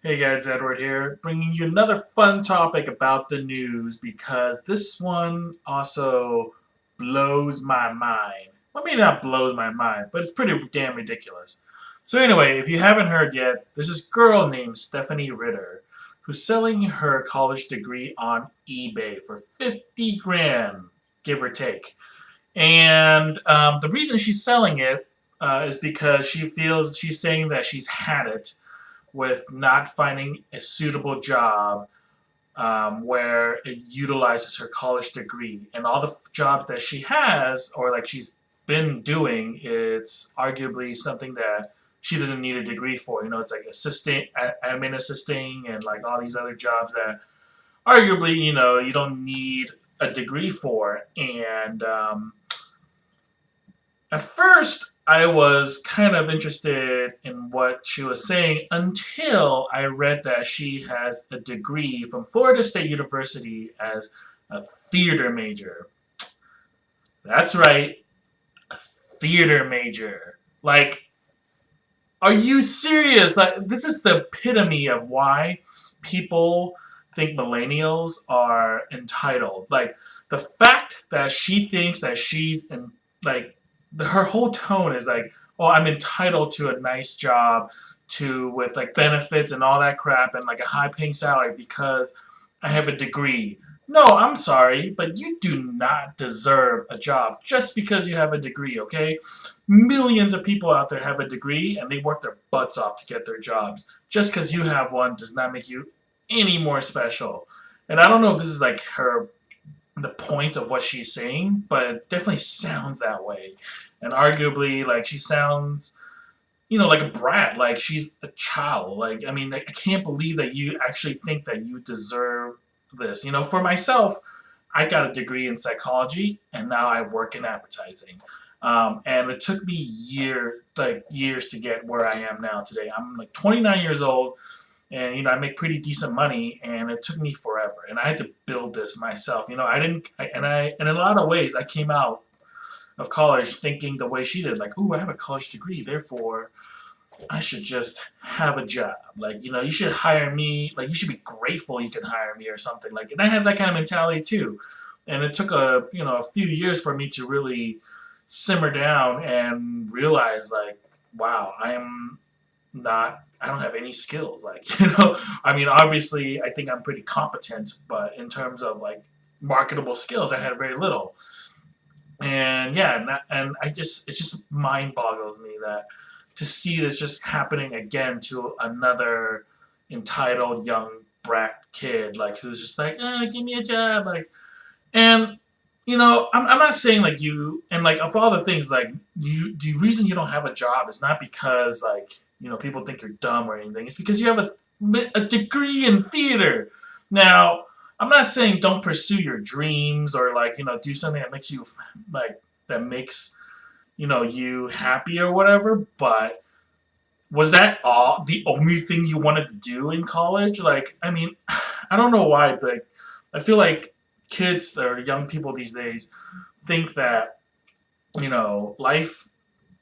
Hey guys, Edward here, bringing you another fun topic about the news because this one also blows my mind. Well, maybe not blows my mind, but it's pretty damn ridiculous. So anyway, if you haven't heard yet, there's this girl named Stephanie Ritter who's selling her college degree on eBay for 50 grand, give or take. And the reason she's selling it is because she's saying that she's had it with not finding a suitable job where it utilizes her college degree. And all the jobs that she has, or like she's been doing, it's arguably something that she doesn't need a degree for. You know, it's like assistant, admin assisting, and like all these other jobs that arguably, you don't need a degree for. And at first, I was kind of interested in what she was saying until I read that she has a degree from Florida State University as a theater major. That's right, a theater major. Like, are you serious? Like, this is the epitome of why people think millennials are entitled. Like, the fact that she thinks that she's in, like, her whole tone is like, oh, I'm entitled to a nice job to with like benefits and all that crap and like a high paying salary because I have a degree. No, I'm sorry, but you do not deserve a job just because you have a degree, okay? Millions of people out there have a degree and they work their butts off to get their jobs. Just because you have one does not make you any more special. And I don't know if this is like the point of what she's saying, but it definitely sounds that way. And arguably, like she sounds, like a brat, like she's a child. Like, I mean, I can't believe that you actually think that you deserve this. For myself, I got a degree in psychology, and now I work in advertising. And it took me years to get where I am now today. I'm like 29 years old, and I make pretty decent money, and it took me forever, and I had to build this myself. I didn't, and in a lot of ways, I came out of college thinking the way she did, like, "Ooh, I have a college degree, therefore I should just have a job. Like, you should hire me. Like, you should be grateful you can hire me or something." Like, and I had that kind of mentality too, and it took a few years for me to really simmer down and realize, like, wow, I don't have any skills. Like, I mean, obviously, I think I'm pretty competent, but in terms of like marketable skills, I had very little. And yeah, it just mind boggles me that to see this just happening again to another entitled young brat kid, like who's just like, give me a job, like, and I'm not saying like you and like of all the things like the reason you don't have a job is not because like people think you're dumb or anything. It's because you have a degree in theater. Now, I'm not saying don't pursue your dreams or like do something that makes you like that makes you happy or whatever. But was that all the only thing you wanted to do in college? Like, I mean, I don't know why, but I feel like kids or young people these days think that life,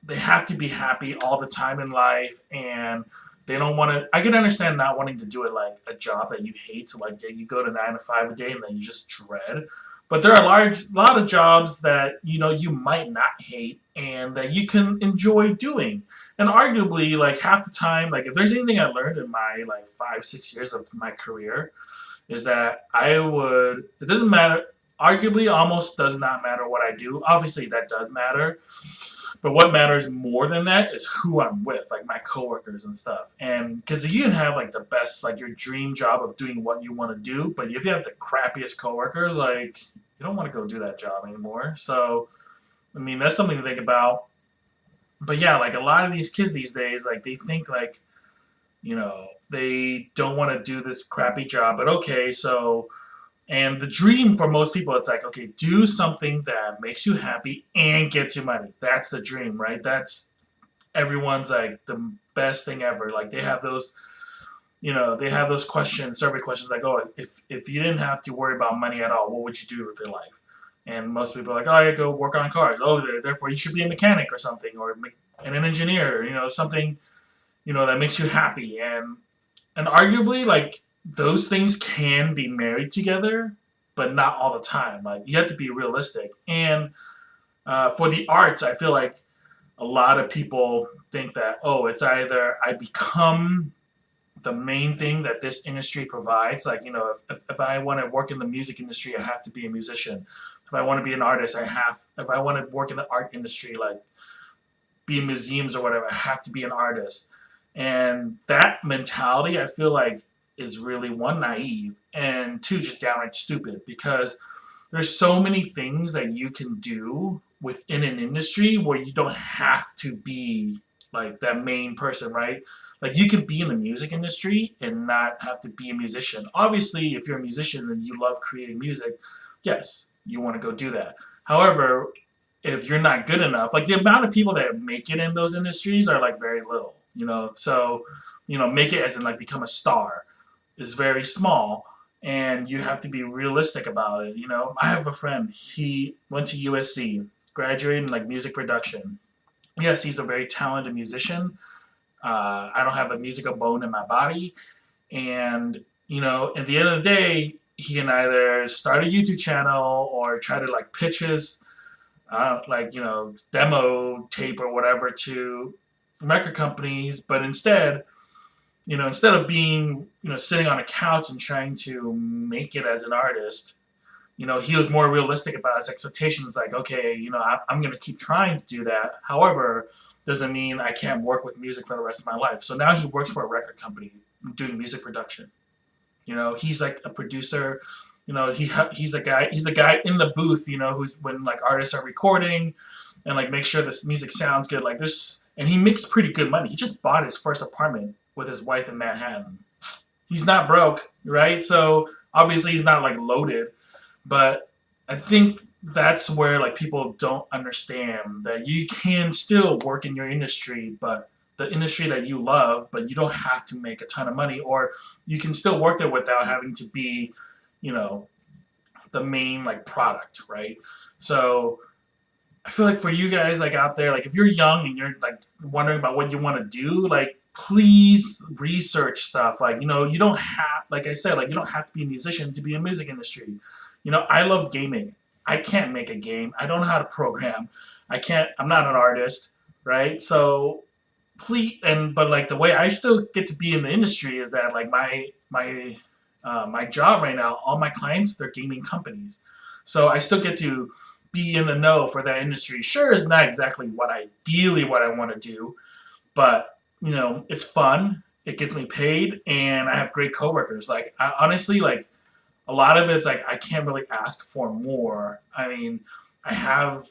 they have to be happy all the time in life, and they don't want to. I can understand not wanting to do it like a job that you hate, so like you go to 9 to 5 a day and then you just dread. But there are lot of jobs that you might not hate and that you can enjoy doing. And arguably, like half the time, like if there's anything I learned in my like 5 6 years of my career, is that it doesn't matter. Arguably, almost does not matter what I do. Obviously, that does matter. But what matters more than that is who I'm with, like my coworkers and stuff. And because you can have like the best, like your dream job of doing what you want to do, but if you have the crappiest coworkers, like you don't want to go do that job anymore. So, I mean, that's something to think about. But yeah, like a lot of these kids these days, like they think like, they don't want to do this crappy job, but okay, so and the dream for most people, it's like, okay, do something that makes you happy and get you money. That's the dream, right? That's everyone's like the best thing ever. Like they have those questions, survey questions, like, oh, if you didn't have to worry about money at all, what would you do with your life? And most people are like, oh, you go work on cars. Oh, therefore you should be a mechanic or something, or an engineer. Something, that makes you happy. And and arguably, like, those things can be married together, but not all the time. Like, you have to be realistic. And for the arts, I feel like a lot of people think that, oh, it's either I become the main thing that this industry provides. Like, if I want to work in the music industry, I have to be a musician. If I want to be an artist, if I want to work in the art industry, like be in museums or whatever, I have to be an artist. And that mentality, I feel like, is really one, naive, and two, just downright stupid, because there's so many things that you can do within an industry where you don't have to be like that main person, right? Like, you could be in the music industry and not have to be a musician. Obviously, if you're a musician and you love creating music, yes, you want to go do that. However, if you're not good enough, like, the amount of people that make it in those industries are like very little, So, make it as in like become a star is very small, and you have to be realistic about it. I have a friend. He went to USC, graduated in like music production. Yes, he's a very talented musician. I don't have a musical bone in my body, and at the end of the day, he can either start a YouTube channel or try to like pitch his demo tape or whatever to record companies. But instead of being, sitting on a couch and trying to make it as an artist, he was more realistic about his expectations. Like, okay, I'm going to keep trying to do that. However, doesn't mean I can't work with music for the rest of my life. So now he works for a record company doing music production. He's like a producer. He's the guy in the booth. Who's when like artists are recording, and like make sure this music sounds good. Like, and he makes pretty good money. He just bought his first apartment with his wife in Manhattan. He's not broke, right? So obviously he's not like loaded, but I think that's where like people don't understand that you can still work in your industry, but the industry that you love, but you don't have to make a ton of money, or you can still work there without having to be, the main like product, right? So I feel like for you guys like out there, like if you're young and you're like wondering about what you want to do, like please research stuff. Like, you don't have, like I said, like you don't have to be a musician to be in the music industry. I love gaming. I can't make a game. I don't know how to program. I'm not an artist, right? So but like the way I still get to be in the industry is that like my job right now, all my clients, they're gaming companies. So I still get to be in the know for that industry. Sure, it's not exactly what I want to do, but it's fun. It gets me paid, and I have great coworkers. Like, honestly, like a lot of it's like I can't really ask for more. I mean, I have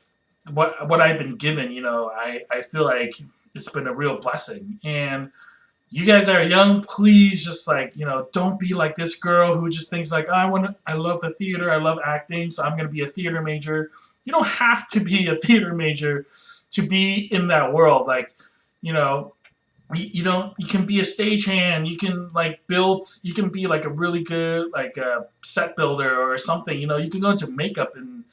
what I've been given. I feel like it's been a real blessing. And you guys that are young, please just like don't be like this girl who just thinks like, oh, I love the theater, I love acting, so I'm gonna be a theater major. You don't have to be a theater major to be in that world. Like, you can be a stagehand, you can like you can be like a really good like a set builder or something. You can go into makeup and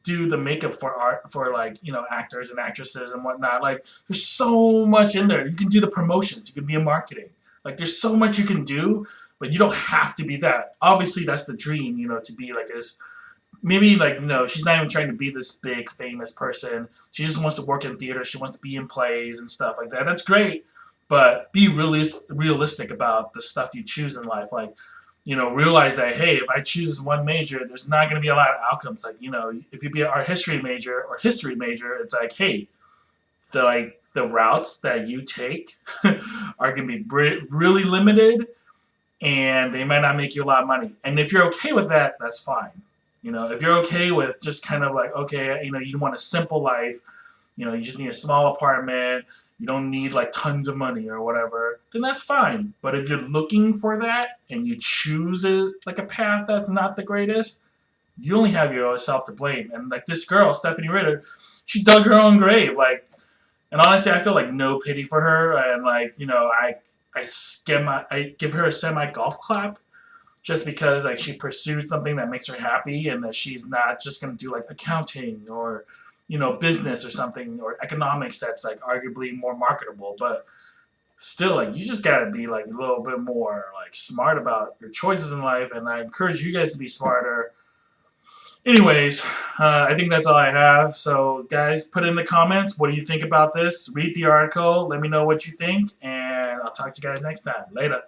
do the makeup for art for like actors and actresses and whatnot. Like, there's so much in there. You can do the promotions, you can be in marketing. Like, there's so much you can do, but you don't have to be that. Obviously that's the dream, to be like this. Maybe like she's not even trying to be this big famous person. She just wants to work in theater. She wants to be in plays and stuff like that. That's great, but be realistic about the stuff you choose in life. Like, realize that, hey, if I choose one major, there's not going to be a lot of outcomes. Like, if you be an art history major or history major, it's like, hey, the routes that you take are going to be really limited, and they might not make you a lot of money. And if you're okay with that, that's fine. If you're okay with just kind of like, okay, you want a simple life, you just need a small apartment, you don't need like tons of money or whatever, then that's fine. But if you're looking for that and you choose like a path that's not the greatest, you only have yourself to blame. And like this girl, Stephanie Ritter, she dug her own grave. Like, and honestly, I feel like no pity for her. And like, I give her a semi golf clap just because like she pursued something that makes her happy, and that she's not just gonna do like accounting or business or something, or economics that's like arguably more marketable. But still, like, you just gotta be like a little bit more like smart about your choices in life, and I encourage you guys to be smarter. Anyways, I think that's all I have. So, guys, put in the comments, what do you think about this? Read the article, let me know what you think, and I'll talk to you guys next time. Later.